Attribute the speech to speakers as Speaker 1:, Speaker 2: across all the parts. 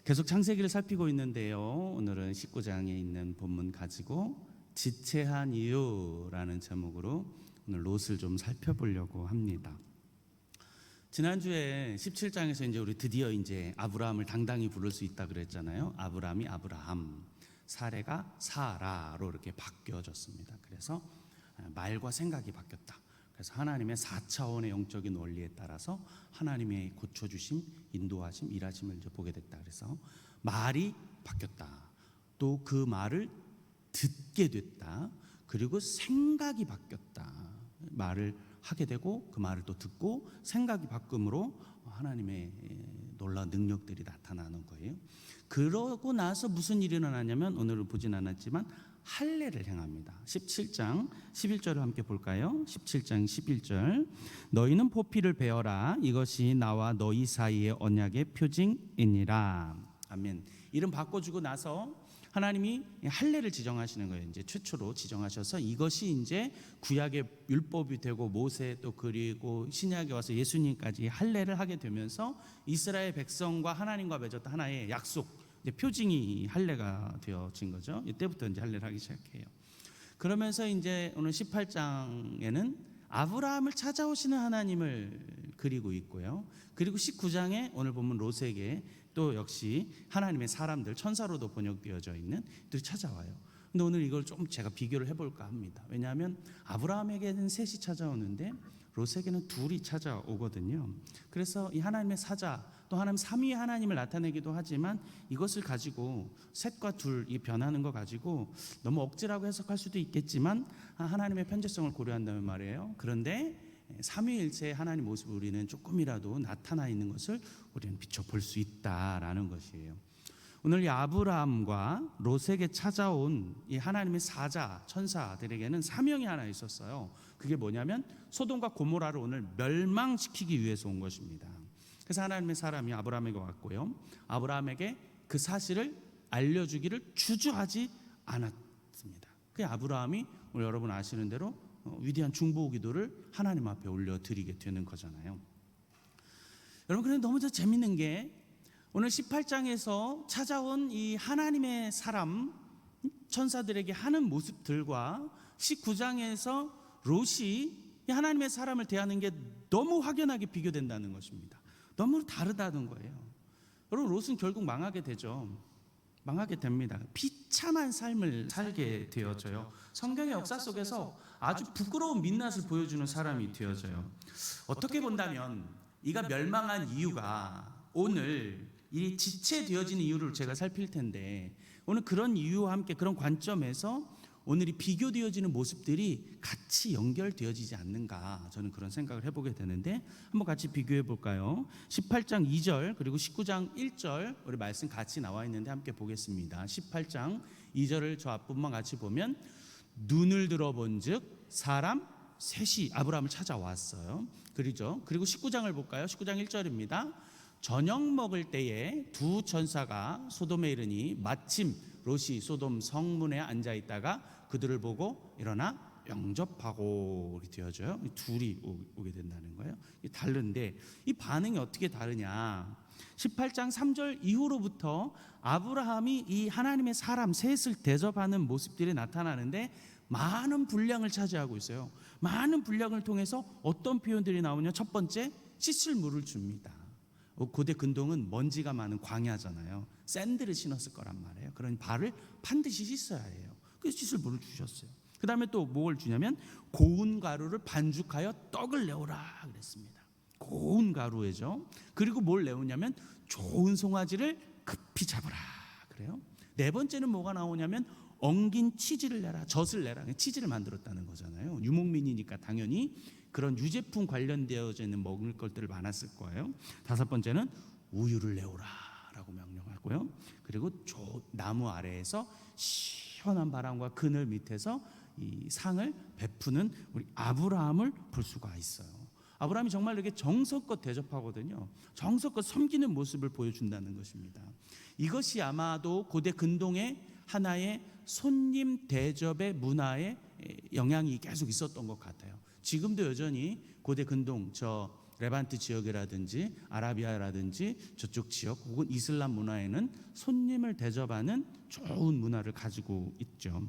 Speaker 1: 계속 창세기를 살피고 있는데요. 오늘은 19장에 있는 본문 가지고 지체한 이유라는 제목으로 오늘 롯을 좀 살펴보려고 합니다. 지난주에 17장에서 이제 우리 드디어 이제 아브라함을 당당히 부를 수 있다 그랬잖아요. 아브라함이 아브라함, 사레가 사라로 이렇게 바뀌어졌습니다. 그래서 말과 생각이 바뀌었다. 그래서 하나님의 4차원의 영적인 원리에 따라서 하나님의 고쳐주심, 인도하심, 일하심을 이제 보게 됐다. 그래서 말이 바뀌었다. 또 그 말을 듣게 됐다. 그리고 생각이 바뀌었다. 말을 하게 되고 그 말을 또 듣고 생각이 바꿈으로 하나님의 놀라운 능력들이 나타나는 거예요. 그러고 나서 무슨 일이 일어나냐면 오늘은 보진 않았지만 할례를 행합니다. 17장 11절을 함께 볼까요? 17장 11절 너희는 포피를 베어라 이것이 나와 너희 사이의 언약의 표징이니라. 아멘. 이름 바꿔주고 나서 하나님이 할례를 지정하시는 거예요. 이제 최초로 지정하셔서 이것이 이제 구약의 율법이 되고 모세 또 그리고 신약에 와서 예수님까지 할례를 하게 되면서 이스라엘 백성과 하나님과 맺었던 하나의 약속, 이제 표징이 할례가 되어진 거죠. 이때부터 이제 할례를 하기 시작해요. 그러면서 이제 오늘 18장에는 아브라함을 찾아오시는 하나님을 그리고 있고요. 그리고 19장에 오늘 보면 롯에게 또 역시 하나님의 사람들, 천사로도 번역되어져 있는 들이 찾아와요. 근데 오늘 이걸 좀 제가 비교를 해볼까 합니다. 왜냐하면 아브라함에게는 셋이 찾아오는데 롯에게는 둘이 찾아오거든요. 그래서 이 하나님의 사자, 또 하나님 삼위의 하나님을 나타내기도 하지만 이것을 가지고 셋과 둘이 변하는 거 가지고 너무 억지라고 해석할 수도 있겠지만 하나님의 편재성을 고려한다면 말이에요. 그런데 삼위일체의 하나님 모습을 우리는 조금이라도 나타나 있는 것을 우리는 비춰볼 수 있다라는 것이에요. 오늘 이 아브라함과 롯에게 찾아온 이 하나님의 사자, 천사들에게는 사명이 하나 있었어요. 그게 뭐냐면 소돔과 고모라를 오늘 멸망시키기 위해서 온 것입니다. 그래서 하나님의 사람이 아브라함에게 왔고요. 아브라함에게 그 사실을 알려주기를 주저하지 않았습니다. 그 아브라함이 오늘 여러분 아시는 대로 위대한 중보 기도를 하나님 앞에 올려드리게 되는 거잖아요. 여러분, 그런데 너무 재밌는 게 오늘 18장에서 찾아온 이 하나님의 사람 천사들에게 하는 모습들과 19장에서 롯이 하나님의 사람을 대하는 게 너무 확연하게 비교된다는 것입니다. 너무 다르다는 거예요. 여러분, 롯은 결국 망하게 되죠. 망하게 됩니다. 비참한 삶을 살게 되어져요. 성경의 역사 속에서 아주 부끄러운 민낯을 보여주는 사람이 되어져요. 어떻게 본다면 이가 멸망한 이유가 오늘 이 지체되어지는 이유를 제가 살필 텐데 오늘 그런 이유와 함께 그런 관점에서 오늘이 비교되어지는 모습들이 같이 연결되어지지 않는가, 저는 그런 생각을 해보게 되는데 한번 같이 비교해 볼까요? 18장 2절 그리고 19장 1절 우리 말씀 같이 나와 있는데 함께 보겠습니다. 18장 2절을 저 앞부분만 같이 보면 눈을 들어본 즉 사람 셋이 아브라함을 찾아왔어요. 그리고 19장을 볼까요? 19장 1절입니다. 저녁 먹을 때에 두 천사가 소돔에 이르니 마침 롯이 소돔 성문에 앉아 있다가 그들을 보고 일어나 영접하고 이렇게 되어져요. 둘이 오게 된다는 거예요. 다른데 이 반응이 어떻게 다르냐? 18장 3절 이후로부터 아브라함이 이 하나님의 사람 셋을 대접하는 모습들이 나타나는데 많은 분량을 차지하고 있어요. 많은 분량을 통해서 어떤 표현들이 나오냐? 첫 번째, 씻을 물을 줍니다. 고대 근동은 먼지가 많은 광야잖아요. 샌드를 신었을 거란 말이에요. 그러니 발을 반드시 씻어야 해요. 그래서 씻을 물을 주셨어요. 그 다음에 또 뭘 주냐면 고운 가루를 반죽하여 떡을 내오라 그랬습니다. 고운 가루에죠. 그리고 뭘 내오냐면 좋은 송아지를 급히 잡으라 그래요. 네 번째는 뭐가 나오냐면 엉긴 치즈를 내라, 젖을 내라. 치즈를 만들었다는 거잖아요. 유목민이니까 당연히 그런 유제품 관련되어져 있는 먹을 것들을 많았을 거예요. 다섯 번째는 우유를 내오라 라고 명령하고요. 그리고 나무 아래에서 시원한 바람과 그늘 밑에서 이 상을 베푸는 우리 아브라함을 볼 수가 있어요. 아브라함이 정말 이렇게 정성껏 대접하거든요. 정성껏 섬기는 모습을 보여준다는 것입니다. 이것이 아마도 고대 근동의 하나의 손님 대접의 문화에 영향이 계속 있었던 것 같아요. 지금도 여전히 고대 근동 저 레반트 지역이라든지 아라비아라든지 저쪽 지역 혹은 이슬람 문화에는 손님을 대접하는 좋은 문화를 가지고 있죠.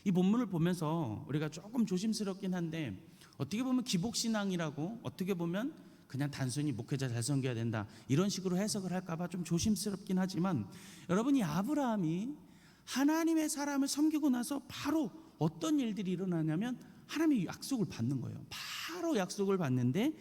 Speaker 1: 이 본문을 보면서 우리가 조금 조심스럽긴 한데, 어떻게 보면 기복신앙이라고, 어떻게 보면 그냥 단순히 목회자 잘 섬겨야 된다 이런 식으로 해석을 할까봐 좀 조심스럽긴 하지만, 여러분, 이 아브라함이 하나님의 사람을 섬기고 나서 바로 어떤 일들이 일어나냐면 하나님의 약속을 받는 거예요. 바로 약속을 받는데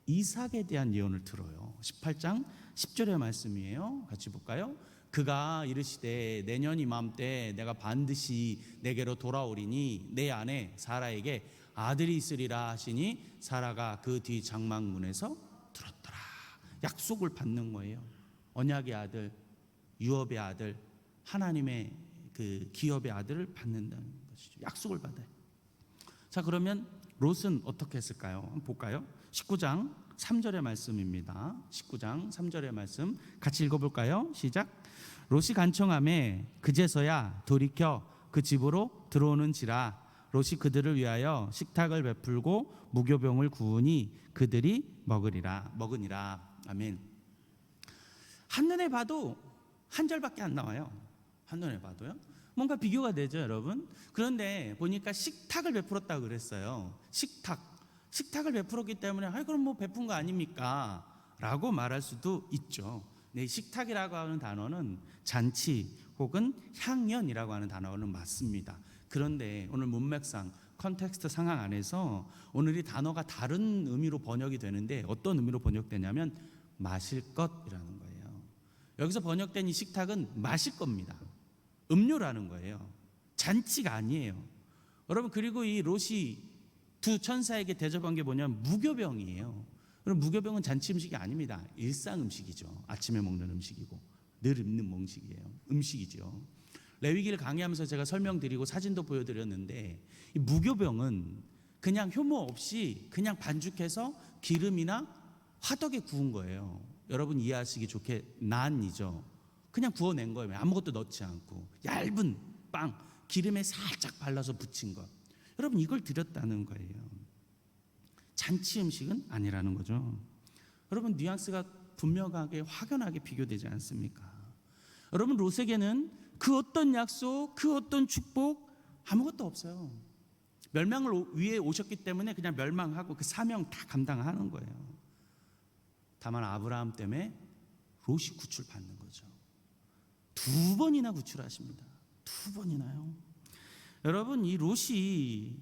Speaker 1: 이삭에 대한 예언을 들어요. 18장 10절의 말씀이에요. 같이 볼까요? 그가 이르시되 내년 이맘때 내가 반드시 내게로 돌아오리니 내 아내 사라에게 아들이 있으리라 하시니 사라가 그 뒤 장막문에서 들었더라. 약속을 받는 거예요. 언약의 아들, 유업의 아들, 하나님의 그 기업의 아들을 받는다는 것이죠. 약속을 받아요. 자, 그러면 롯은 어떻게 했을까요? 한번 볼까요? 19장 3절의 말씀입니다. 19장 3절의 말씀 같이 읽어볼까요? 시작. 롯이 간청하매 그제서야 돌이켜 그 집으로 들어오는지라. 롯이 그들을 위하여 식탁을 베풀고 무교병을 구우니 그들이 먹으니라. 아멘. 한눈에 봐도 한 절밖에 안 나와요. 한눈에 봐도요. 뭔가 비교가 되죠, 여러분? 그런데 보니까 식탁을 베풀었다고 그랬어요. 식탁을 베풀었기 때문에 그럼 뭐 베푼 거 아닙니까? 라고 말할 수도 있죠. 네, 식탁이라고 하는 단어는 잔치 혹은 향연이라고 하는 단어는 맞습니다. 그런데 오늘 문맥상 컨텍스트 상황 안에서 오늘 이 단어가 다른 의미로 번역이 되는데, 어떤 의미로 번역되냐면 마실 것이라는 거예요. 여기서 번역된 이 식탁은 마실 겁니다. 음료라는 거예요. 잔치가 아니에요. 여러분, 그리고 이 롯이 두 천사에게 대접한 게 뭐냐면 무교병이에요. 그럼 무교병은 잔치 음식이 아닙니다. 일상 음식이죠. 아침에 먹는 음식이고 늘 입는 음식이죠. 레위기를 강의하면서 제가 설명드리고 사진도 보여드렸는데, 이 무교병은 그냥 효모 없이 그냥 반죽해서 기름이나 화덕에 구운 거예요. 여러분 이해하시기 좋게 난이죠. 그냥 구워낸 거예요. 아무것도 넣지 않고 얇은 빵 기름에 살짝 발라서 부친 것. 여러분, 이걸 드렸다는 거예요. 잔치 음식은 아니라는 거죠. 여러분, 뉘앙스가 분명하게 확연하게 비교되지 않습니까? 여러분, 롯에게는 그 어떤 약속, 그 어떤 축복 아무것도 없어요. 멸망을 위해 오셨기 때문에 그냥 멸망하고 그 사명 다 감당하는 거예요. 다만 아브라함 때문에 롯이 구출받는 거죠. 2번이나 구출하십니다. 2번이나요. 여러분, 이 롯이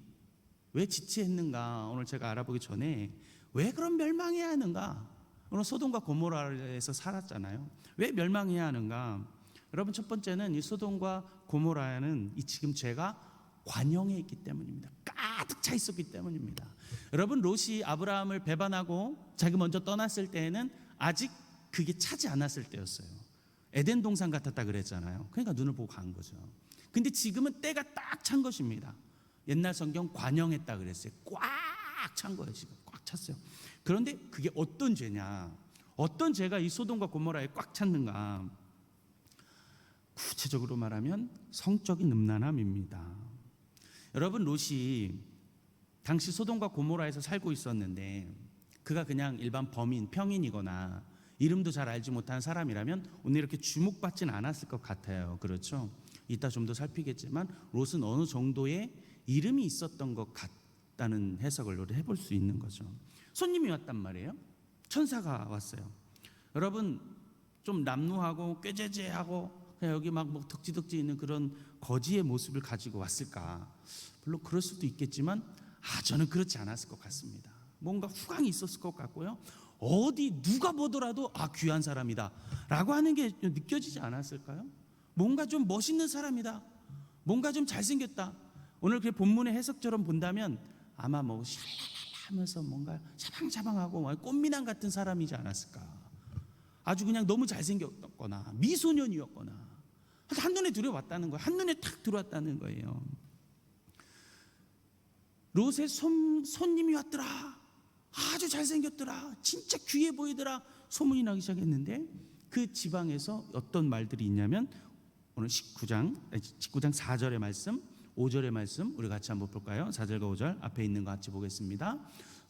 Speaker 1: 왜 지체했는가, 오늘 제가 알아보기 전에 왜 그런 멸망해야 하는가. 오늘 소돔과 고모라에서 살았잖아요. 왜 멸망해야 하는가. 여러분, 첫 번째는 이 소돔과 고모라는 이 지금 죄가 관영에 있기 때문입니다. 가득 차 있었기 때문입니다. 여러분, 롯이 아브라함을 배반하고 자기 먼저 떠났을 때에는 아직 그게 차지 않았을 때였어요. 에덴 동산 같았다 그랬잖아요. 그러니까 눈을 보고 간 거죠. 근데 지금은 때가 딱 찬 것입니다. 옛날 성경 관영했다 그랬어요. 꽉 찬 거예요. 지금 꽉 찼어요. 그런데 그게 어떤 죄냐, 어떤 죄가 이 소돔과 고모라에 꽉 찼는가. 구체적으로 말하면 성적인 음란함입니다. 여러분, 롯이 당시 소돔과 고모라에서 살고 있었는데 그가 그냥 일반 범인, 평인이거나 이름도 잘 알지 못한 사람이라면 오늘 이렇게 주목받지는 않았을 것 같아요. 그렇죠? 이따 좀 더 살피겠지만 롯은 어느 정도의 이름이 있었던 것 같다는 해석을 해볼 수 있는 거죠. 손님이 왔단 말이에요. 천사가 왔어요. 여러분, 좀 남루하고 꾀죄죄하고 그냥 여기 막 뭐 덕지덕지 있는 그런 거지의 모습을 가지고 왔을까? 물론 그럴 수도 있겠지만 저는 그렇지 않았을 것 같습니다. 뭔가 후광이 있었을 것 같고요. 어디 누가 보더라도 귀한 사람이다 라고 하는 게 느껴지지 않았을까요? 뭔가 좀 멋있는 사람이다, 뭔가 좀 잘생겼다. 오늘 그 본문의 해석처럼 본다면 아마 뭐 샬랄랄라 하면서 뭔가 샤방샤방하고 꽃미남 같은 사람이지 않았을까. 아주 그냥 너무 잘생겼거나 미소년이었거나 한눈에 들어왔다는 거예요. 한눈에 탁 들어왔다는 거예요. 롯의 손님이 왔더라, 아주 잘생겼더라, 진짜 귀해 보이더라 소문이 나기 시작했는데, 그 지방에서 어떤 말들이 있냐면 오늘 19장 4절의 말씀, 5절의 말씀 우리 같이 한번 볼까요? 4절과 5절 앞에 있는 거 같이 보겠습니다.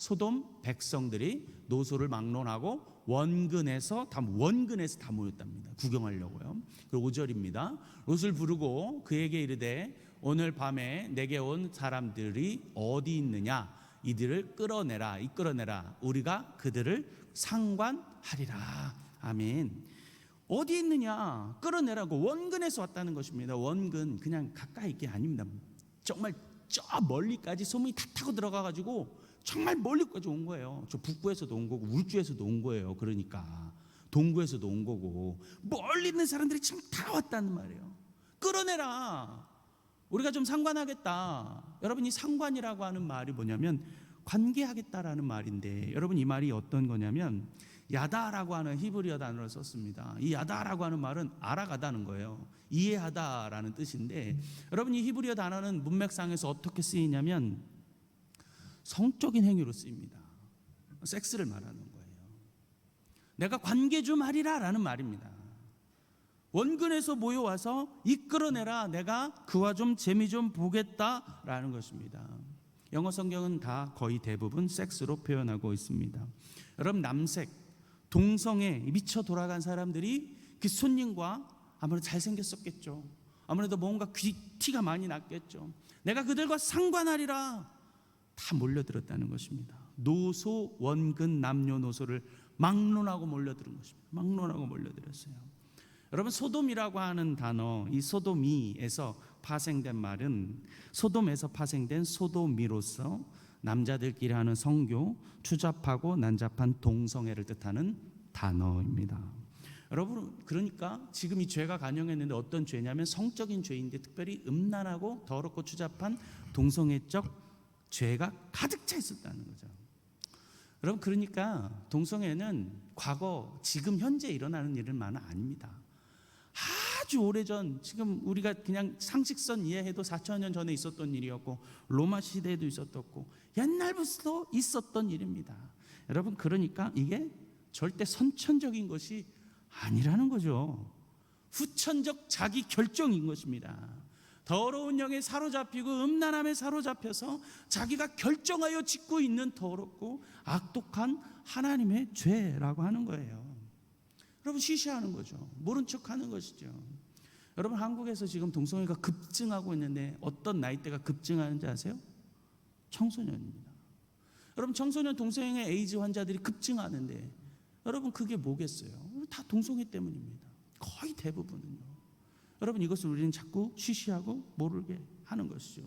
Speaker 1: 소돔 백성들이 노소를 막론하고 원근에서 다 모였답니다. 구경하려고요. 그리고 5절입니다. 롯을 부르고 그에게 이르되 오늘 밤에 내게 온 사람들이 어디 있느냐, 이들을 이끌어내라. 우리가 그들을 상관하리라. 아멘. 어디 있느냐, 끌어내라고. 원근에서 왔다는 것입니다. 원근, 그냥 가까이 있게 아닙니다. 정말 저 멀리까지 소문이 다 타고 들어가가지고 정말 멀리까지 온 거예요. 저 북부에서도 온 거고 울주에서도 온 거예요. 그러니까 동구에서도 온 거고 멀리 있는 사람들이 지금 다 왔다는 말이에요. 끌어내라. 우리가 좀 상관하겠다. 여러분, 이 상관이라고 하는 말이 뭐냐면 관계하겠다라는 말인데, 여러분 이 말이 어떤 거냐면 야다라고 하는 히브리어 단어를 썼습니다. 이 야다라고 하는 말은 알아가다는 거예요. 이해하다라는 뜻인데, 여러분 이 히브리어 단어는 문맥상에서 어떻게 쓰이냐면 성적인 행위로 쓰입니다. 섹스를 말하는 거예요. 내가 관계 좀 하리라라는 말입니다. 원근에서 모여와서 이끌어내라. 내가 그와 좀 재미 좀 보겠다라는 것입니다. 영어 성경은 다 거의 대부분 섹스로 표현하고 있습니다. 여러분, 남색, 동성애 미쳐 돌아간 사람들이 그 손님과 아무래도 잘생겼었겠죠. 아무래도 뭔가 티가 많이 났겠죠. 내가 그들과 상관하리라. 다 몰려들었다는 것입니다. 노소, 원근, 남녀노소를 막론하고 몰려들은 것입니다. 막론하고 몰려들었어요. 여러분, 소돔이라고 하는 단어, 이 소도미에서 파생된 말은 소돔에서 파생된 소도미로서 남자들끼리 하는 성교, 추잡하고 난잡한 동성애를 뜻하는 단어입니다. 여러분, 그러니까 지금 이 죄가 간영했는데 어떤 죄냐면 성적인 죄인데, 특별히 음란하고 더럽고 추잡한 동성애적 죄가 가득 차 있었다는 거죠. 여러분, 그러니까 동성애는 과거, 지금 현재 일어나는 일은 아닙니다. 아주 오래전, 지금 우리가 그냥 상식선 이해해도 4,000년 전에 있었던 일이었고 로마 시대에도 있었었고 옛날부터 있었던 일입니다. 여러분, 그러니까 이게 절대 선천적인 것이 아니라는 거죠. 후천적 자기 결정인 것입니다. 더러운 영에 사로잡히고 음란함에 사로잡혀서 자기가 결정하여 짓고 있는 더럽고 악독한 하나님의 죄라고 하는 거예요. 여러분, 시시하는 거죠. 모른 척하는 것이죠. 여러분, 한국에서 지금 동성애가 급증하고 있는데 어떤 나이대가 급증하는지 아세요? 청소년입니다. 여러분, 청소년 동성애 에이즈 환자들이 급증하는데 여러분, 그게 뭐겠어요? 다 동성애 때문입니다. 거의 대부분은요. 여러분, 이것을 우리는 자꾸 쉬쉬하고 모르게 하는 것이죠.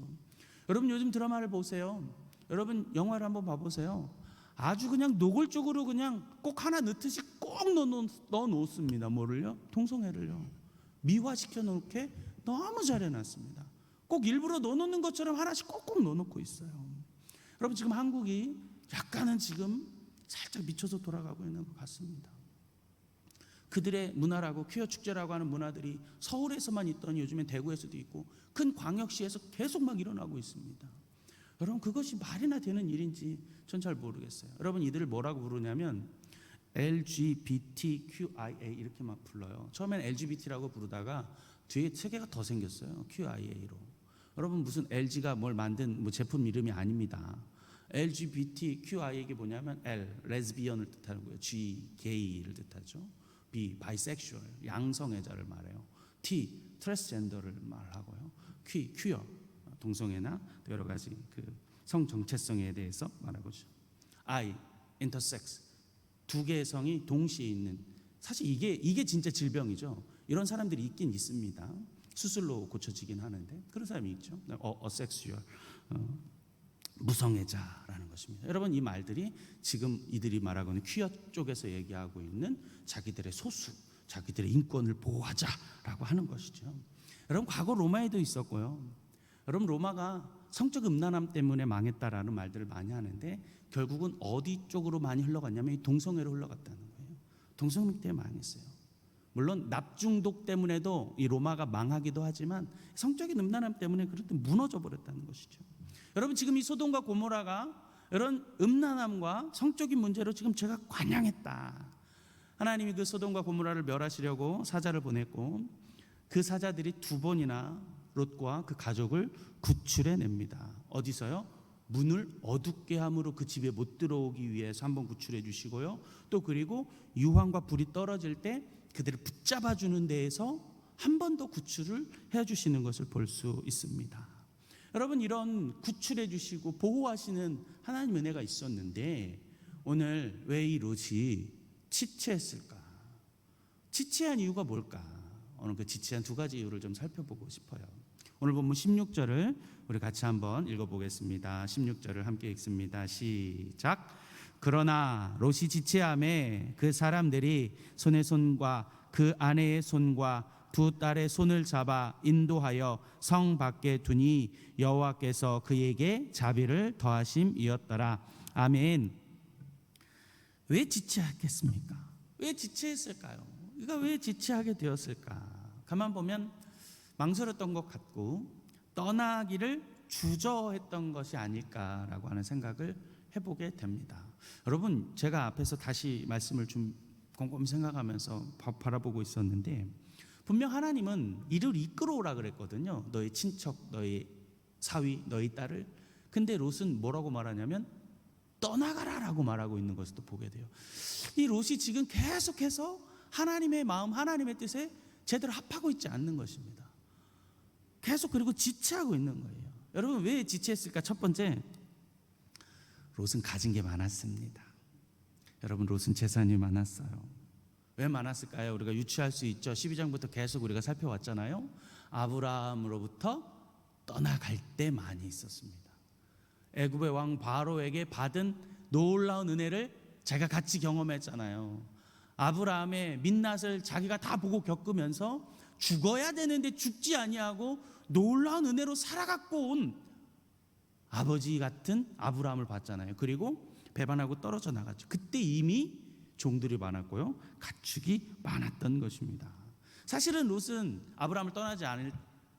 Speaker 1: 여러분, 요즘 드라마를 보세요. 여러분, 영화를 한번 봐보세요. 아주 그냥 노골적으로 그냥 꼭 하나 넣듯이 꼭 넣어 놓습니다. 뭐를요? 동성애를요. 미화시켜 놓게 너무 잘 해놨습니다. 꼭 일부러 넣어 놓는 것처럼 하나씩 꼭꼭 넣어 놓고 있어요. 여러분, 지금 한국이 약간은 지금 살짝 미쳐서 돌아가고 있는 것 같습니다. 그들의 문화라고 퀴어 축제라고 하는 문화들이 서울에서만 있던 요즘엔 대구에서도 있고 큰 광역시에서 계속 막 일어나고 있습니다. 여러분, 그것이 말이나 되는 일인지 전 잘 모르겠어요. 여러분, 이들을 뭐라고 부르냐면 LGBTQIA 이렇게 막 불러요. 처음엔 LGBT라고 부르다가 뒤에 세 개가 더 생겼어요. QIA로. 여러분, 무슨 LG가 뭘 만든 제품 이름이 아닙니다. LGBTQIA 이게 뭐냐면 L, 레즈비언을 뜻하는 거예요. G, 게이를 뜻하죠. B, 바이섹슈얼, 양성애자를 말해요. T, 트랜스젠더를 말하고요. Q, 퀴어, 동성애나 여러 가지 그 성 정체성에 대해서 말하고죠. I, 인터섹스, 두 개의 성이 동시에 있는, 사실 이게 진짜 질병이죠. 이런 사람들이 있긴 있습니다. 수술로 고쳐지긴 하는데 그런 사람이 있죠. 어섹슈얼, 무성애자라는 것입니다. 여러분, 이 말들이 지금 이들이 말하고 있는 퀴어 쪽에서 얘기하고 있는 자기들의 소수, 자기들의 인권을 보호하자라고 하는 것이죠. 여러분, 과거 로마에도 있었고요. 여러분, 로마가 성적 음란함 때문에 망했다라는 말들을 많이 하는데 결국은 어디 쪽으로 많이 흘러갔냐면 이 동성애로 흘러갔다는 거예요. 동성애 때문에 망했어요. 물론 납중독 때문에도 이 로마가 망하기도 하지만 성적인 음란함 때문에 그렇게 무너져 버렸다는 것이죠. 여러분, 지금 이 소돔과 고모라가 이런 음란함과 성적인 문제로 지금 죄가 관영했다. 하나님이 그 소돔과 고모라를 멸하시려고 사자를 보냈고 그 사자들이 2번이나 롯과 그 가족을 구출해냅니다. 어디서요? 문을 어둡게 함으로 그 집에 못 들어오기 위해서 한번 구출해 주시고요. 또 그리고 유황과 불이 떨어질 때 그들을 붙잡아 주는 데에서 한 번 더 구출을 해 주시는 것을 볼 수 있습니다. 여러분, 이런 구출해 주시고 보호하시는 하나님 은혜가 있었는데 오늘 왜 이 롯이 지체했을까? 지체한 이유가 뭘까? 오늘 그 지체한 두 가지 이유를 좀 살펴보고 싶어요. 오늘 본문 16절을 우리 같이 한번 읽어보겠습니다. 16절을 함께 읽습니다. 시작. 그러나 롯이 지체함에 그 사람들이 손의 손과 그 아내의 손과 두 딸의 손을 잡아 인도하여 성 밖에 두니 여호와께서 그에게 자비를 더하심이었더라. 아멘. 왜 지체했겠습니까? 왜 지체했을까요? 그가 왜 지체하게 되었을까? 가만 보면 망설였던 것 같고 떠나기를 주저했던 것이 아닐까라고 하는 생각을 해보게 됩니다. 여러분, 제가 앞에서 다시 말씀을 좀 곰곰이 생각하면서 바라보고 있었는데 분명 하나님은 이를 이끌어오라 그랬거든요. 너의 친척, 너의 사위, 너의 딸을. 근데 롯은 뭐라고 말하냐면 떠나가라라고 말하고 있는 것을 또 보게 돼요. 이 롯이 지금 계속해서 하나님의 마음, 하나님의 뜻에 제대로 합하고 있지 않는 것입니다. 계속 그리고 지체하고 있는 거예요. 여러분, 왜 지체했을까? 첫 번째, 롯은 가진 게 많았습니다. 여러분, 롯은 재산이 많았어요. 왜 많았을까요? 우리가 유추할 수 있죠. 12장부터 계속 우리가 살펴왔잖아요. 아브라함으로부터 떠나갈 때 많이 있었습니다. 애굽의 왕 바로에게 받은 놀라운 은혜를 제가 같이 경험했잖아요. 아브라함의 민낯을 자기가 다 보고 겪으면서 죽어야 되는데 죽지 아니하고 놀라운 은혜로 살아갖고 온 아버지 같은 아브라함을 봤잖아요. 그리고 배반하고 떨어져 나갔죠. 그때 이미 종들이 많았고요, 가축이 많았던 것입니다. 사실은 롯은 아브라함을 떠나지 않을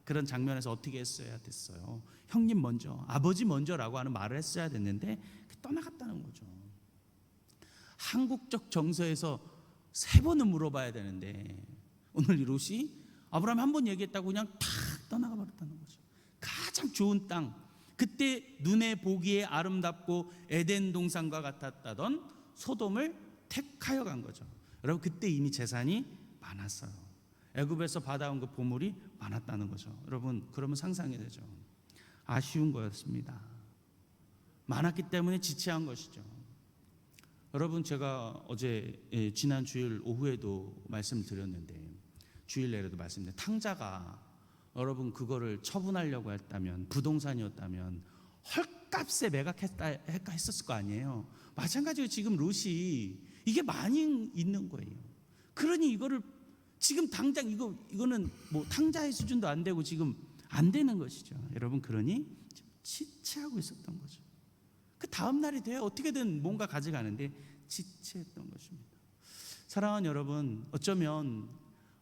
Speaker 1: 그런 장면에서 어떻게 했어야 됐어요? 형님 먼저, 아버지 먼저라고 하는 말을 했어야 됐는데 떠나갔다는 거죠. 한국적 정서에서 3번은 물어봐야 되는데 오늘 이 롯이 아브라함이 한 번 얘기했다고 그냥 탁 떠나가 버렸다는 거죠. 가장 좋은 땅, 그때 눈에 보기에 아름답고 에덴 동산과 같았다던 소돔을 택하여 간 거죠. 여러분, 그때 이미 재산이 많았어요. 애굽에서 받아온 그 보물이 많았다는 거죠. 여러분, 그러면 상상이 되죠. 아쉬운 거였습니다. 많았기 때문에 지체한 것이죠. 여러분, 제가 어제 지난 주일 오후에도 말씀드렸는데 주일 내에도 말씀드렸는데 탕자가 여러분 그거를 처분하려고 했다면, 부동산이었다면 헐값에 매각했다 했었을 거 아니에요. 마찬가지로 지금 롯이 이게 많이 있는 거예요. 그러니 이거를 지금 당장 이거는 뭐 탕자의 수준도 안 되고 지금 안 되는 것이죠. 여러분, 그러니 지체하고 있었던 거죠. 그 다음 날이 돼야 어떻게든 뭔가 가져가는데 지체했던 것입니다. 사랑하는 여러분, 어쩌면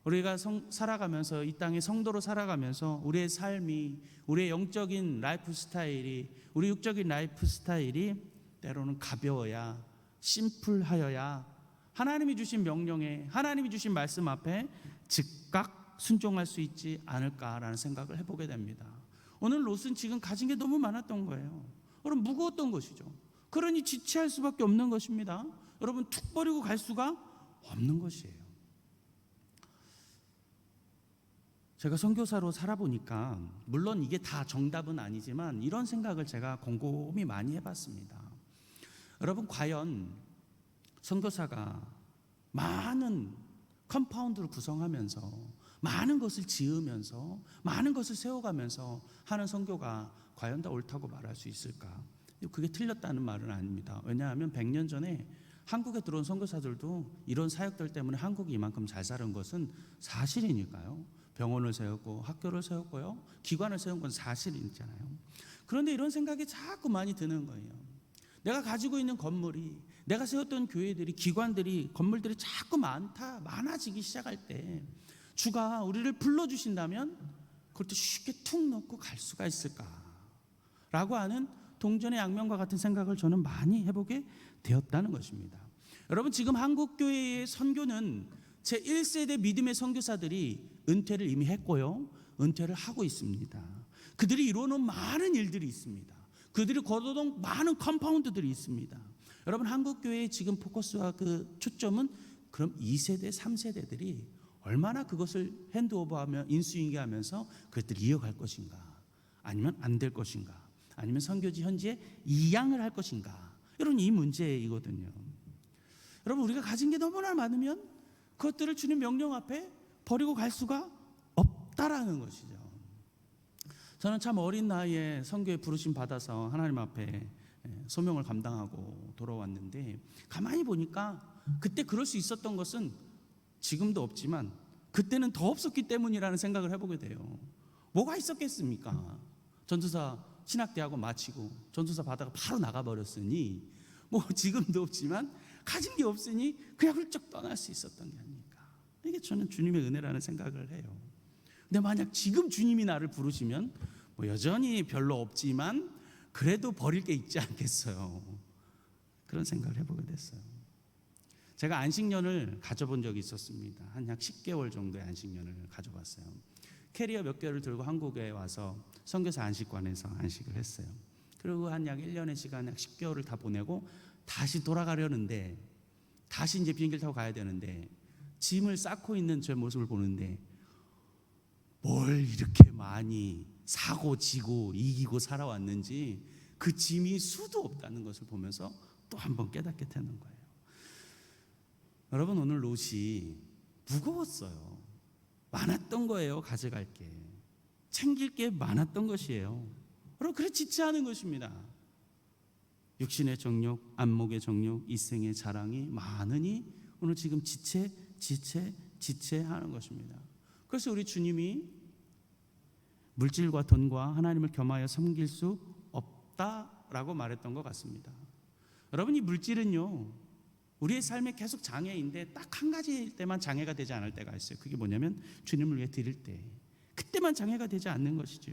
Speaker 1: 우리가 살아가면서 이 땅의 성도로 살아가면서 우리의 삶이, 우리의 영적인 라이프 스타일이, 우리 육적인 라이프 스타일이 때로는 가벼워야, 심플하여야 하나님이 주신 명령에, 하나님이 주신 말씀 앞에 즉각 순종할 수 있지 않을까라는 생각을 해보게 됩니다. 오늘 롯은 지금 가진 게 너무 많았던 거예요. 여러분, 무거웠던 것이죠. 그러니 지체할 수밖에 없는 것입니다. 여러분, 툭 버리고 갈 수가 없는 것이에요. 제가 선교사로 살아보니까 물론 이게 다 정답은 아니지만 이런 생각을 제가 곰곰이 많이 해봤습니다. 여러분, 과연 선교사가 많은 컴파운드를 구성하면서 많은 것을 지으면서 많은 것을 세워가면서 하는 선교가 과연 다 옳다고 말할 수 있을까? 그게 틀렸다는 말은 아닙니다. 왜냐하면 100년 전에 한국에 들어온 선교사들도 이런 사역들 때문에 한국이 이만큼 잘 사는 것은 사실이니까요. 병원을 세웠고 학교를 세웠고요, 기관을 세운 건 사실이잖아요. 그런데 이런 생각이 자꾸 많이 드는 거예요. 내가 가지고 있는 건물이, 내가 세웠던 교회들이, 기관들이, 건물들이 자꾸 많아지기 시작할 때 주가 우리를 불러주신다면 그걸 또 쉽게 툭 놓고 갈 수가 있을까? 라고 하는 동전의 양면과 같은 생각을 저는 많이 해보게 되었다는 것입니다. 여러분, 지금 한국교회의 선교는 제1세대 믿음의 선교사들이 은퇴를 이미 했고요, 은퇴를 하고 있습니다. 그들이 이루어놓은 많은 일들이 있습니다. 그들이 거둬놓은 많은 컴파운드들이 있습니다. 여러분, 한국교회의 지금 포커스와 그 초점은 그럼 2세대, 3세대들이 얼마나 그것을 핸드오버하며 인수인계하면서 그것들을 이어갈 것인가, 아니면 안 될 것인가, 아니면 선교지 현지에 이양을 할 것인가, 이런 이 문제이거든요. 여러분, 우리가 가진 게 너무나 많으면 그것들을 주님 명령 앞에 버리고 갈 수가 없다라는 것이죠. 저는 참 어린 나이에 선교에 부르심 받아서 하나님 앞에 소명을 감당하고 돌아왔는데, 가만히 보니까 그때 그럴 수 있었던 것은 지금도 없지만 그때는 더 없었기 때문이라는 생각을 해보게 돼요. 뭐가 있었겠습니까? 전도사 신학대학원 마치고 전도사 받아가 바로 나가버렸으니 뭐 지금도 없지만 가진 게 없으니 그냥 훌쩍 떠날 수 있었던 게 아닐까. 이게 저는 주님의 은혜라는 생각을 해요. 근데 만약 지금 주님이 나를 부르시면 뭐 여전히 별로 없지만 그래도 버릴 게 있지 않겠어요. 그런 생각을 해보게 됐어요. 제가 안식년을 가져본 적이 있었습니다. 한 약 10개월 정도의 안식년을 가져봤어요. 캐리어 몇 개를 들고 한국에 와서 선교사 안식관에서 안식을 했어요. 그리고 한 약 1년의 시간, 약 10개월을 다 보내고 다시 돌아가려는데, 다시 이제 비행기를 타고 가야 되는데, 짐을 쌓고 있는 제 모습을 보는데 뭘 이렇게 많이 사고 지고 이기고 살아왔는지 그 짐이 수도 없다는 것을 보면서 또 한 번 깨닫게 되는 거예요. 여러분, 오늘 롯이 무거웠어요. 많았던 거예요. 가져갈 게, 챙길 게 많았던 것이에요. 여러분, 그래 지체하는 것입니다. 육신의 정욕, 안목의 정욕, 이생의 자랑이 많으니 오늘 지금 지체하는 것입니다. 그래서 우리 주님이 물질과 돈과 하나님을 겸하여 섬길 수 없다라고 말했던 것 같습니다. 여러분, 이 물질은요, 우리의 삶에 계속 장애인데 딱 한 가지일 때만 장애가 되지 않을 때가 있어요. 그게 뭐냐면 주님을 위해 드릴 때, 그때만 장애가 되지 않는 것이죠.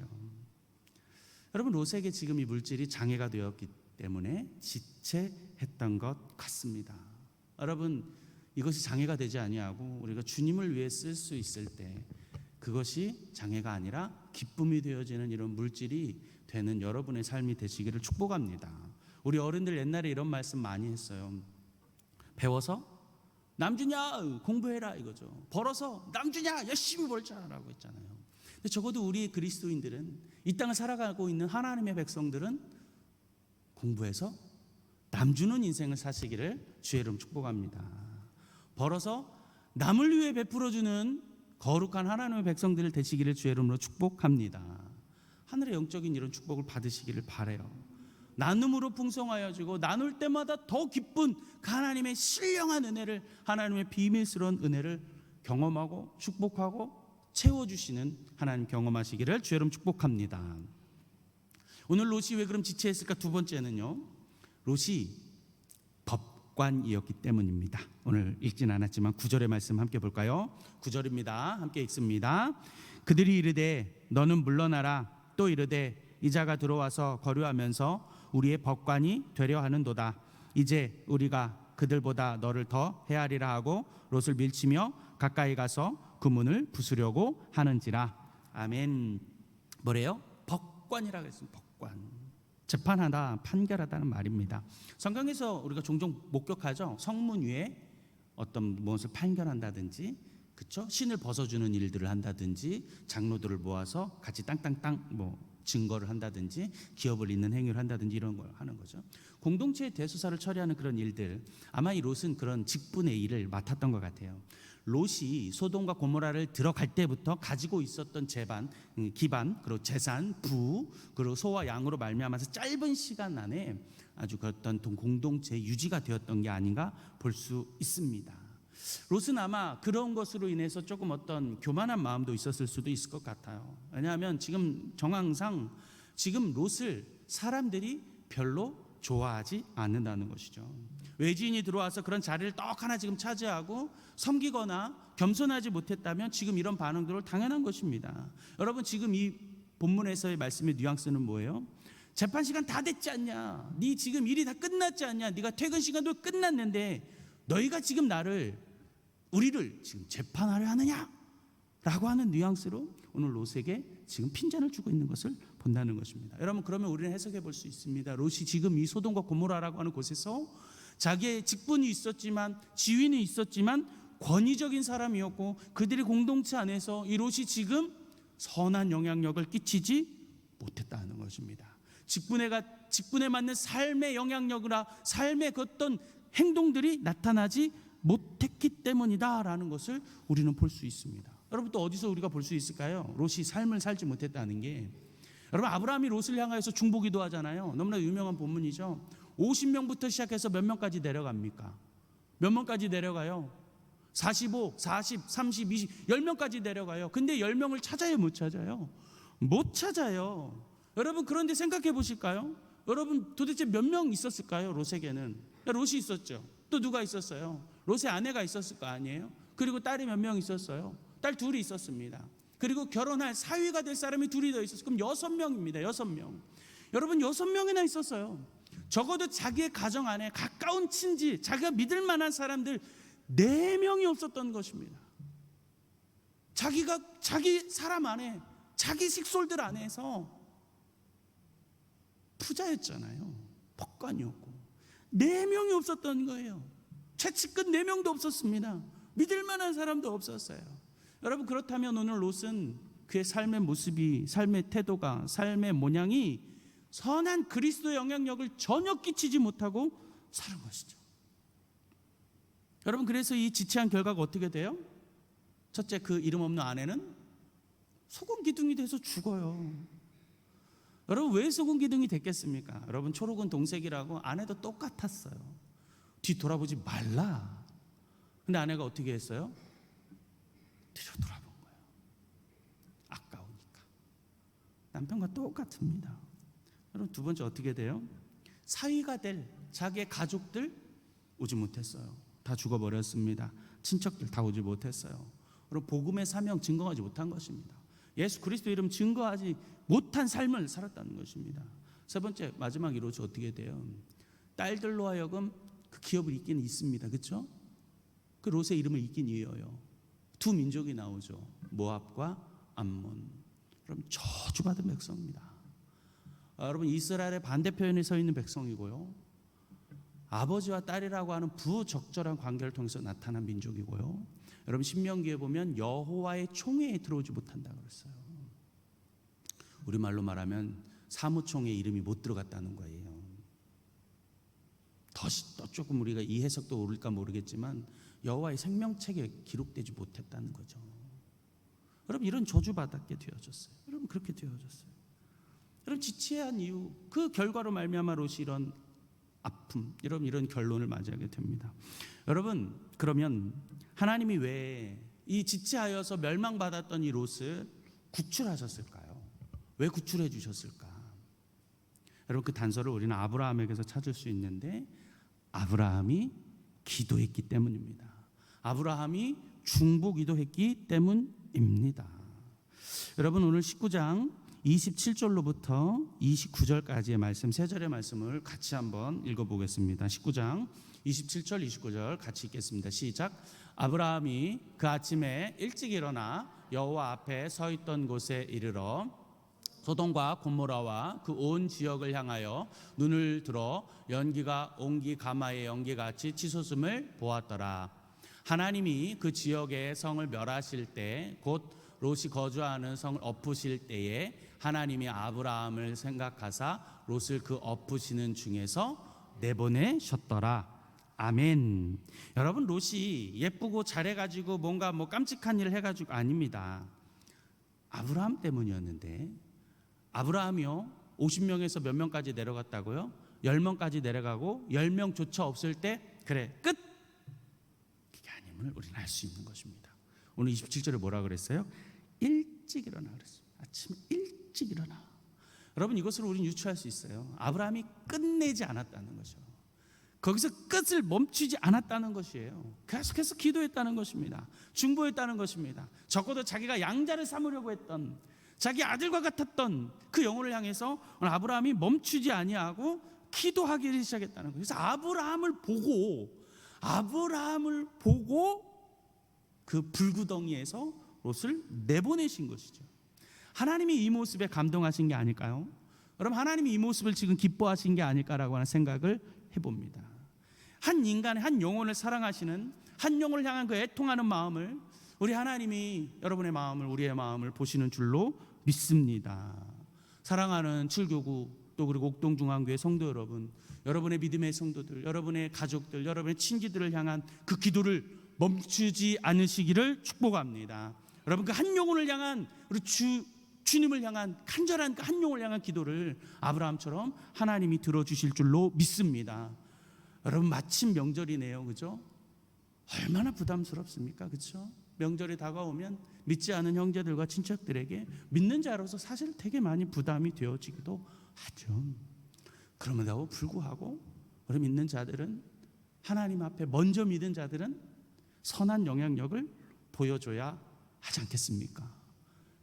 Speaker 1: 여러분, 롯에게 지금 이 물질이 장애가 되었기 때문에 지체했던 것 같습니다. 여러분, 이것이 장애가 되지 아니하고 우리가 주님을 위해 쓸 수 있을 때 그것이 장애가 아니라 기쁨이 되어지는 이런 물질이 되는 여러분의 삶이 되시기를 축복합니다. 우리 어른들 옛날에 이런 말씀 많이 했어요. 배워서 남주냐 공부해라 이거죠. 벌어서 남주냐 열심히 벌자라고 했잖아요. 근데 적어도 우리 그리스도인들은, 이 땅을 살아가고 있는 하나님의 백성들은 공부해서 남주는 인생을 사시기를 주의 이름 축복합니다. 벌어서 남을 위해 베풀어주는 거룩한 하나님의 백성들을 되시기를 주의 이름으로 축복합니다. 하늘의 영적인 이런 축복을 받으시기를 바라요. 나눔으로 풍성하여지고 나눌 때마다 더 기쁜 그 하나님의 신령한 은혜를, 하나님의 비밀스러운 은혜를 경험하고 축복하고 채워주시는 하나님 경험하시기를 주의 이름 축복합니다. 오늘 롯이 왜 그럼 지체했을까? 두 번째는요, 롯이 법관이었기 때문입니다. 오늘 읽진 않았지만 9절의 말씀 함께 볼까요? 9절입니다. 함께 읽습니다. 그들이 이르되 너는 물러나라. 또 이르되 이자가 들어와서 거류하면서 우리의 법관이 되려 하는도다. 이제 우리가 그들보다 너를 더 헤아리라 하고 롯을 밀치며 가까이 가서 그 문을 부수려고 하는지라. 아멘. 뭐래요? 법관이라고 했습니다. 법관. 재판하다, 판결하다는 말입니다. 성경에서 우리가 종종 목격하죠. 성문 위에 어떤 무엇을 판결한다든지, 그렇죠? 신을 벗어주는 일들을 한다든지, 장로들을 모아서 같이 땅 증거를 한다든지, 기업을 잇는 행위를 한다든지, 이런 걸 하는 거죠. 공동체의 대수사를 처리하는 그런 일들, 아마 이 롯은 그런 직분의 일을 맡았던 것 같아요. 롯이 소돔과 고모라를 들어갈 때부터 가지고 있었던 기반, 그리고 재산, 부, 그리고 소와 양으로 말미암아서 짧은 시간 안에 아주 그 어떤 공동체 유지가 되었던 게 아닌가 볼 수 있습니다. 롯은 아마 그런 것으로 인해서 조금 어떤 교만한 마음도 있었을 수도 있을 것 같아요. 왜냐하면 지금 정황상 지금 롯을 사람들이 별로 좋아하지 않는다는 것이죠. 외지인이 들어와서 그런 자리를 떡 하나 지금 차지하고 섬기거나 겸손하지 못했다면 지금 이런 반응들을 당연한 것입니다. 여러분, 지금 이 본문에서의 말씀의 뉘앙스는 뭐예요? 재판 시간 다 됐지 않냐? 네 지금 일이 다 끝났지 않냐? 네가 퇴근 시간도 끝났는데 너희가 지금 우리를 지금 재판하려 하느냐? 라고 하는 뉘앙스로 오늘 롯에게 지금 핀잔을 주고 있는 것을 본다는 것입니다. 여러분, 그러면 우리는 해석해 볼 수 있습니다. 롯이 지금 이 소돔과 고모라라고 하는 곳에서 자기의 직분이 있었지만, 지위는 있었지만 권위적인 사람이었고, 그들의 공동체 안에서 이 롯이 지금 선한 영향력을 끼치지 못했다는 것입니다. 직분에 맞는 삶의 영향력이나 삶의 그 어떤 행동들이 나타나지 못했기 때문이다라는 것을 우리는 볼 수 있습니다. 여러분, 또 어디서 우리가 볼 수 있을까요? 롯이 삶을 살지 못했다는 게, 여러분, 아브라함이 롯을 향하여서 중보기도 하잖아요. 너무나 유명한 본문이죠. 50명부터 시작해서 몇 명까지 내려갑니까? 몇 명까지 내려가요? 45, 40, 30, 20, 10명까지 내려가요. 근데 10명을 찾아요, 못 찾아요? 못 찾아요. 여러분, 그런데 생각해 보실까요? 여러분, 도대체 몇 명 있었을까요? 롯에게는 롯이 있었죠. 또 누가 있었어요? 롯의 아내가 있었을 거 아니에요? 그리고 딸이 몇 명 있었어요? 딸 둘이 있었습니다. 그리고 결혼할 사위가 될 사람이 둘이 더 있었어요. 그럼 6명입니다. 6명. 여러분, 6명이나 있었어요. 적어도 자기의 가정 안에 가까운 친지, 자기가 믿을 만한 사람들 4명이 없었던 것입니다. 자기 사람 안에, 자기 식솔들 안에서 부자였잖아요. 법관이었고 4명이 없었던 거예요. 최측근 4명도 없었습니다. 믿을 만한 사람도 없었어요. 여러분, 그렇다면 오늘 롯은 그의 삶의 모습이, 삶의 태도가, 삶의 모양이 선한 그리스도의 영향력을 전혀 끼치지 못하고 사는 것이죠. 여러분, 그래서 이 지체한 결과가 어떻게 돼요? 첫째, 그 이름 없는 아내는 소금 기둥이 돼서 죽어요. 여러분, 왜 소금 기둥이 됐겠습니까? 여러분, 초록은 동색이라고 아내도 똑같았어요. 뒤 돌아보지 말라. 근데 아내가 어떻게 했어요? 뒤로 돌아본 거예요. 아까우니까. 남편과 똑같습니다. 여러분, 두 번째 어떻게 돼요? 사위가 될 자기의 가족들 오지 못했어요. 다 죽어버렸습니다. 친척들 다 오지 못했어요. 여러분, 복음의 사명 증거하지 못한 것입니다. 예수 그리스도 이름 증거하지 못한 삶을 살았다는 것입니다. 세 번째, 마지막 이로지 어떻게 돼요? 딸들로 하여금 그 기업을 잇기는 있습니다. 그렇죠? 그 롯의 이름을 잇긴 이어요. 두 민족이 나오죠. 모압과 암몬. 그럼 저주받은 백성입니다. 여러분, 이스라엘의 반대편에 서 있는 백성이고요. 아버지와 딸이라고 하는 부적절한 관계를 통해서 나타난 민족이고요. 여러분, 신명기에 보면 여호와의 총회에 들어오지 못한다 그랬어요. 우리말로 말하면 사무총회 이름이 못 들어갔다는 거예요. 더 조금 우리가 이 해석도 옳을까 모르겠지만 여호와의 생명책에 기록되지 못했다는 거죠. 여러분, 이런 저주받게 되어졌어요. 여러분, 그렇게 되어졌어요. 여러분, 지체한 이유, 그 결과로 말미암아 롯이 이런 아픔, 이런 결론을 맞이하게 됩니다. 여러분, 그러면 하나님이 왜 이 지체하여서 멸망받았던 이 롯을 구출하셨을까요? 왜 구출해 주셨을까? 여러분, 그 단서를 우리는 아브라함에게서 찾을 수 있는데, 아브라함이 기도했기 때문입니다. 아브라함이 중보기도했기 때문입니다. 여러분, 오늘 19장 27절로부터 29절까지의 말씀, 세 절의 말씀을 같이 한번 읽어보겠습니다. 19장 27절 29절 같이 읽겠습니다. 시작. 아브라함이 그 아침에 일찍 일어나 여호와 앞에 서 있던 곳에 이르러 소돔과 고모라와 그 온 지역을 향하여 눈을 들어 연기가 옹기 가마의 연기같이 치솟음을 보았더라. 하나님이 그 지역의 성을 멸하실 때, 곧 롯이 거주하는 성을 엎으실 때에 하나님이 아브라함을 생각하사 롯을 그 엎으시는 중에서 내보내셨더라. 아멘. 여러분, 롯이 예쁘고 잘해가지고 뭔가 깜찍한 일을 해가지고 아닙니다. 아브라함 때문이었는데, 아브라함이요 50명에서 몇 명까지 내려갔다고요? 10명까지 내려가고 10명조차 없을 때 그래 끝! 그게 아님을 우리는 알 수 있는 것입니다. 오늘 27절에 뭐라 그랬어요? 일찍 일어나 그랬어요. 아침에 일찍 일어나. 여러분, 이것을 우리는 유추할 수 있어요. 아브라함이 끝내지 않았다는 거죠. 거기서 끝을 멈추지 않았다는 것이에요. 계속해서 기도했다는 것입니다. 중보했다는 것입니다. 적어도 자기가 양자를 삼으려고 했던, 자기 아들과 같았던 그 영혼을 향해서 아브라함이 멈추지 아니하고 기도하기를 시작했다는 거예요. 그래서 아브라함을 보고 그 불구덩이에서 롯을 내보내신 것이죠. 하나님이 이 모습에 감동하신 게 아닐까요? 여러분, 하나님이 이 모습을 지금 기뻐하신 게 아닐까라고 하는 생각을 해봅니다. 한 인간의 한 영혼을 사랑하시는, 한 영혼을 향한 그 애통하는 마음을 우리 하나님이 여러분의 마음을, 우리의 마음을 보시는 줄로 믿습니다. 사랑하는 7교구 또 그리고 옥동중앙교회 성도 여러분, 여러분의 믿음의 성도들, 여러분의 가족들, 여러분의 친지들을 향한 그 기도를 멈추지 않으시기를 축복합니다. 여러분, 그 한 영혼을 향한 우리 주님을 향한 간절한 그 한 영혼을 향한 기도를 아브라함처럼 하나님이 들어주실 줄로 믿습니다. 여러분, 마침 명절이네요, 그죠? 얼마나 부담스럽습니까, 그죠? 명절이 다가오면 믿지 않은 형제들과 친척들에게 믿는 자로서 사실 되게 많이 부담이 되어지기도 하죠. 그럼에도 불구하고 우리 믿는 자들은, 하나님 앞에 먼저 믿은 자들은 선한 영향력을 보여줘야 하지 않겠습니까?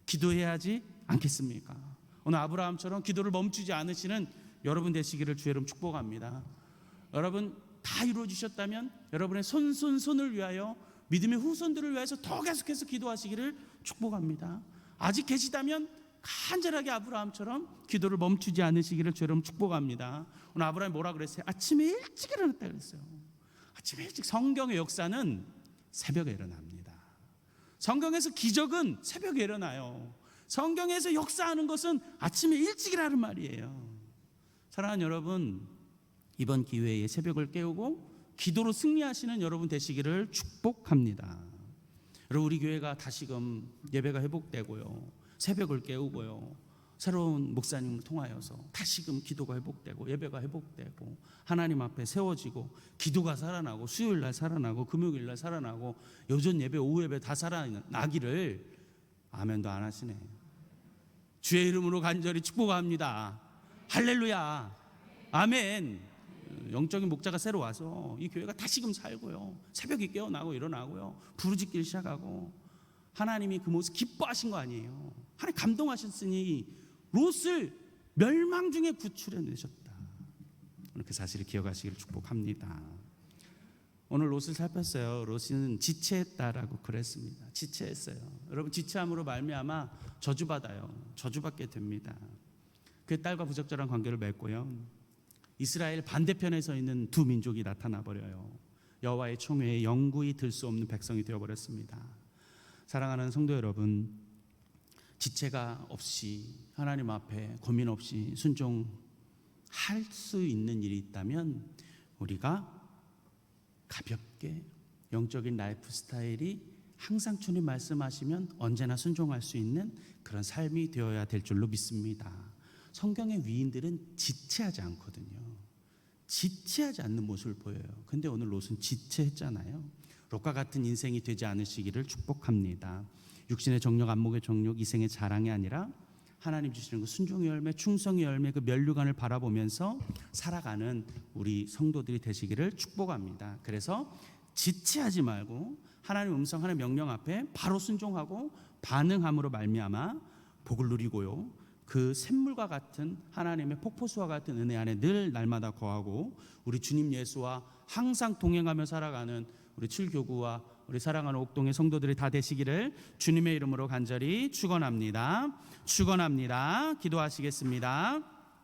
Speaker 1: 기도해야 하지 않겠습니까? 오늘 아브라함처럼 기도를 멈추지 않으시는 여러분 되시기를 주의 이름 축복합니다. 여러분, 다 이루어지셨다면 여러분의 손을 위하여, 믿음의 후손들을 위해서 더 계속해서 기도하시기를 축복합니다. 아직 계시다면 간절하게 아브라함처럼 기도를 멈추지 않으시기를 주의 이름 축복합니다. 오늘 아브라함이 뭐라 그랬어요? 아침에 일찍 일어났다 그랬어요. 아침에 일찍. 성경의 역사는 새벽에 일어납니다. 성경에서 기적은 새벽에 일어나요. 성경에서 역사하는 것은 아침에 일찍이라는 말이에요. 사랑하는 여러분, 이번 기회에 새벽을 깨우고 기도로 승리하시는 여러분 되시기를 축복합니다. 여러분, 우리 교회가 다시금 예배가 회복되고요, 새벽을 깨우고요, 새로운 목사님을 통하여서 다시금 기도가 회복되고 예배가 회복되고 하나님 앞에 세워지고 기도가 살아나고 수요일날 살아나고 금요일날 살아나고 요전 예배 오후 예배 다 살아나기를, 아멘도 안 하시네. 주의 이름으로 간절히 축복합니다. 할렐루야, 아멘. 영적인 목자가 새로 와서 이 교회가 다시금 살고요, 새벽에 깨어나고 일어나고요, 부르짖기를 시작하고, 하나님이 그 모습 기뻐하신 거 아니에요. 하나님 감동하셨으니 롯을 멸망 중에 구출해내셨다. 오늘 그 사실을 기억하시기를 축복합니다. 오늘 롯을 살폈어요. 롯은 지체했다라고 그랬습니다. 지체했어요. 여러분, 지체함으로 말미암아 저주받아요. 저주받게 됩니다. 그 딸과 부적절한 관계를 맺고요, 이스라엘 반대편에 서 있는 두 민족이 나타나 버려요. 여호와의 총회에 영구히 들 수 없는 백성이 되어버렸습니다. 사랑하는 성도 여러분, 지체가 없이 하나님 앞에 고민 없이 순종할 수 있는 일이 있다면 우리가 가볍게 영적인 라이프 스타일이 항상 주님 말씀하시면 언제나 순종할 수 있는 그런 삶이 되어야 될 줄로 믿습니다. 성경의 위인들은 지체하지 않거든요. 지체하지 않는 모습을 보여요. 근데 오늘 롯은 지체했잖아요. 롯과 같은 인생이 되지 않으시기를 축복합니다. 육신의 정욕, 안목의 정욕, 이생의 자랑이 아니라 하나님 주시는 그 순종의 열매, 충성의 열매, 그 면류관을 바라보면서 살아가는 우리 성도들이 되시기를 축복합니다. 그래서 지체하지 말고 하나님 음성, 하나님 명령 앞에 바로 순종하고 반응함으로 말미암아 복을 누리고요, 그 샘물과 같은 하나님의 폭포수와 같은 은혜 안에 늘 날마다 거하고 우리 주님 예수와 항상 동행하며 살아가는 우리 7교구와 우리 사랑하는 옥동의 성도들이 다 되시기를 주님의 이름으로 간절히 축원합니다. 축원합니다. 기도하시겠습니다.